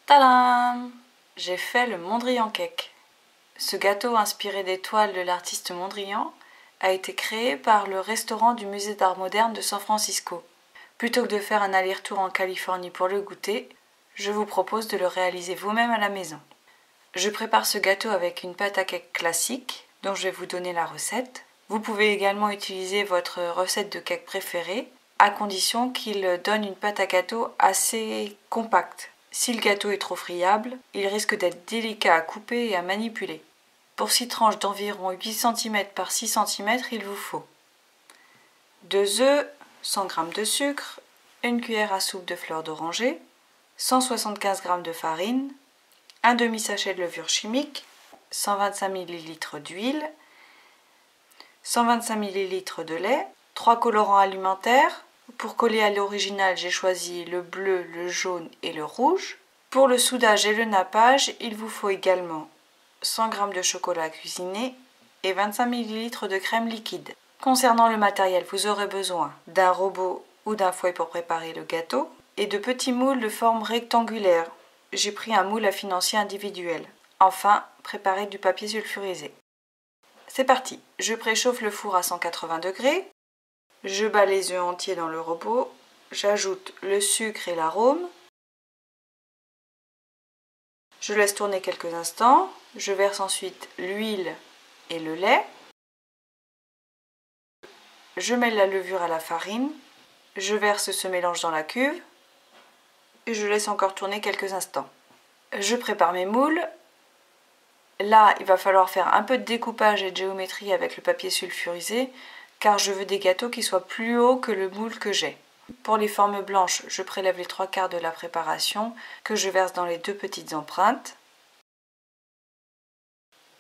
Tadam! J'ai fait le Mondrian cake. Ce gâteau inspiré des toiles de l'artiste Mondrian a été créé par le restaurant du musée d'art moderne de San Francisco. Plutôt que de faire un aller-retour en Californie pour le goûter, je vous propose de le réaliser vous-même à la maison. Je prépare ce gâteau avec une pâte à cake classique, dont je vais vous donner la recette. Vous pouvez également utiliser votre recette de cake préférée, à condition qu'il donne une pâte à gâteau assez compacte. Si le gâteau est trop friable, il risque d'être délicat à couper et à manipuler. Pour 6 tranches d'environ 8 cm par 6 cm, il vous faut 2 œufs, 100 g de sucre, une cuillère à soupe de fleur d'oranger, 175 g de farine, un demi-sachet de levure chimique, 125 ml d'huile, 125 ml de lait, 3 colorants alimentaires. Pour coller à l'original, j'ai choisi le bleu, le jaune et le rouge. Pour le soudage et le nappage, il vous faut également 100 g de chocolat cuisiné et 25 ml de crème liquide. Concernant le matériel, vous aurez besoin d'un robot ou d'un fouet pour préparer le gâteau et de petits moules de forme rectangulaire. J'ai pris un moule à financier individuel. Enfin, préparez du papier sulfurisé. C'est parti, je préchauffe le four à 180 degrés. Je bats les œufs entiers dans le robot, j'ajoute le sucre et l'arôme. Je laisse tourner quelques instants, je verse ensuite l'huile et le lait. Je mêle la levure à la farine, je verse ce mélange dans la cuve et je laisse encore tourner quelques instants. Je prépare mes moules. Là, il va falloir faire un peu de découpage et de géométrie avec le papier sulfurisé car je veux des gâteaux qui soient plus hauts que le moule que j'ai. Pour les formes blanches, je prélève les 3/4 de la préparation que je verse dans les 2 petites empreintes.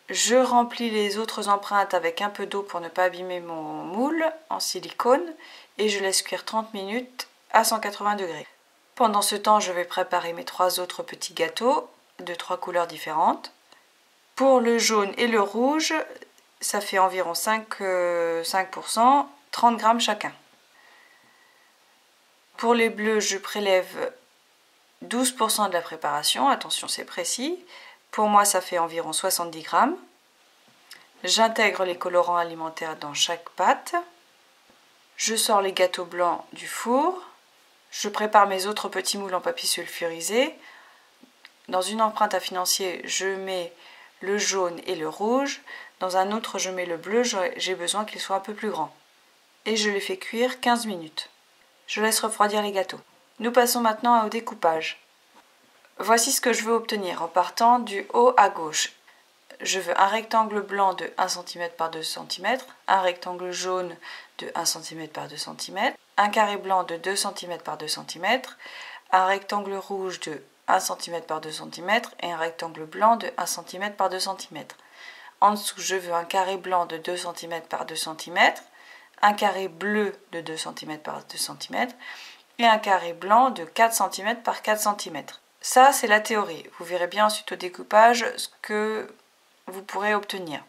Je remplis les autres empreintes avec un peu d'eau pour ne pas abîmer mon moule en silicone et je laisse cuire 30 minutes à 180 degrés. Pendant ce temps, je vais préparer mes 3 autres petits gâteaux de 3 couleurs différentes. Pour le jaune et le rouge, ça fait environ 5%, 30 g chacun. Pour les bleus, je prélève 12% de la préparation, attention c'est précis. Pour moi, ça fait environ 70 g. J'intègre les colorants alimentaires dans chaque pâte. Je sors les gâteaux blancs du four. Je prépare mes autres petits moules en papier sulfurisé. Dans une empreinte à financier, je mets le jaune et le rouge. Dans un autre, je mets le bleu, j'ai besoin qu'il soit un peu plus grand. Et je les fais cuire 15 minutes. Je laisse refroidir les gâteaux. Nous passons maintenant au découpage. Voici ce que je veux obtenir en partant du haut à gauche. Je veux un rectangle blanc de 1 cm par 2 cm, un rectangle jaune de 1 cm par 2 cm, un carré blanc de 2 cm par 2 cm, un rectangle rouge de 1 cm par 2 cm et un rectangle blanc de 1 cm par 2 cm. En dessous, je veux un carré blanc de 2 cm par 2 cm, un carré bleu de 2 cm par 2 cm et un carré blanc de 4 cm par 4 cm. Ça, c'est la théorie. Vous verrez bien ensuite au découpage ce que vous pourrez obtenir.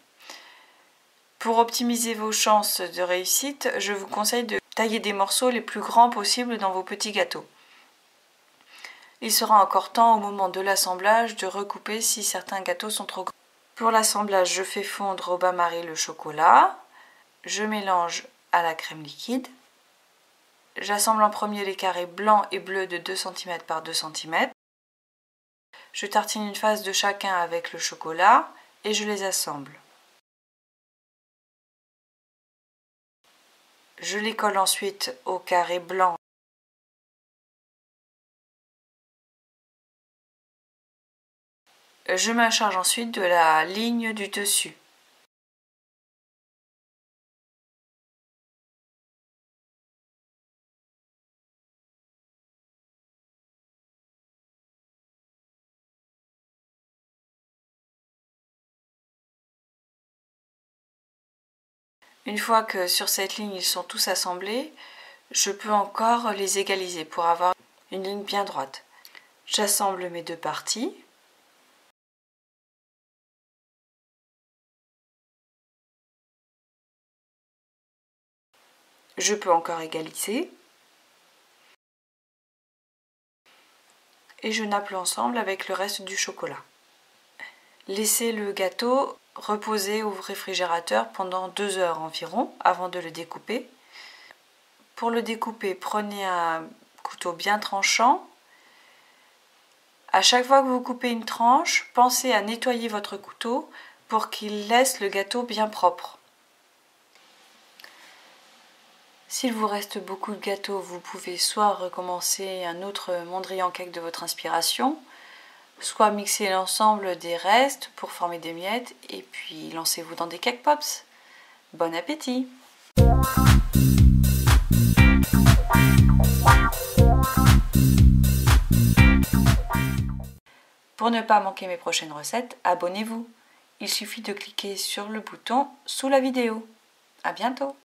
Pour optimiser vos chances de réussite, je vous conseille de tailler des morceaux les plus grands possibles dans vos petits gâteaux. Il sera encore temps au moment de l'assemblage de recouper si certains gâteaux sont trop grands. Pour l'assemblage, je fais fondre au bain-marie le chocolat. Je mélange à la crème liquide. J'assemble en premier les carrés blancs et bleus de 2 cm par 2 cm. Je tartine une face de chacun avec le chocolat et je les assemble. Je les colle ensuite au carré blanc. Je me charge ensuite de la ligne du dessus. Une fois que sur cette ligne ils sont tous assemblés, je peux encore les égaliser pour avoir une ligne bien droite. J'assemble mes 2 parties. Je peux encore égaliser. et je nappe l'ensemble avec le reste du chocolat. Laissez le gâteau reposer au réfrigérateur pendant 2 heures environ avant de le découper. Pour le découper, prenez un couteau bien tranchant. À chaque fois que vous coupez une tranche, pensez à nettoyer votre couteau pour qu'il laisse le gâteau bien propre. S'il vous reste beaucoup de gâteaux, vous pouvez soit recommencer un autre Mondrian cake de votre inspiration, soit mixer l'ensemble des restes pour former des miettes et puis lancez-vous dans des cake pops. Bon appétit! Pour ne pas manquer mes prochaines recettes, abonnez-vous. Il suffit de cliquer sur le bouton sous la vidéo. À bientôt!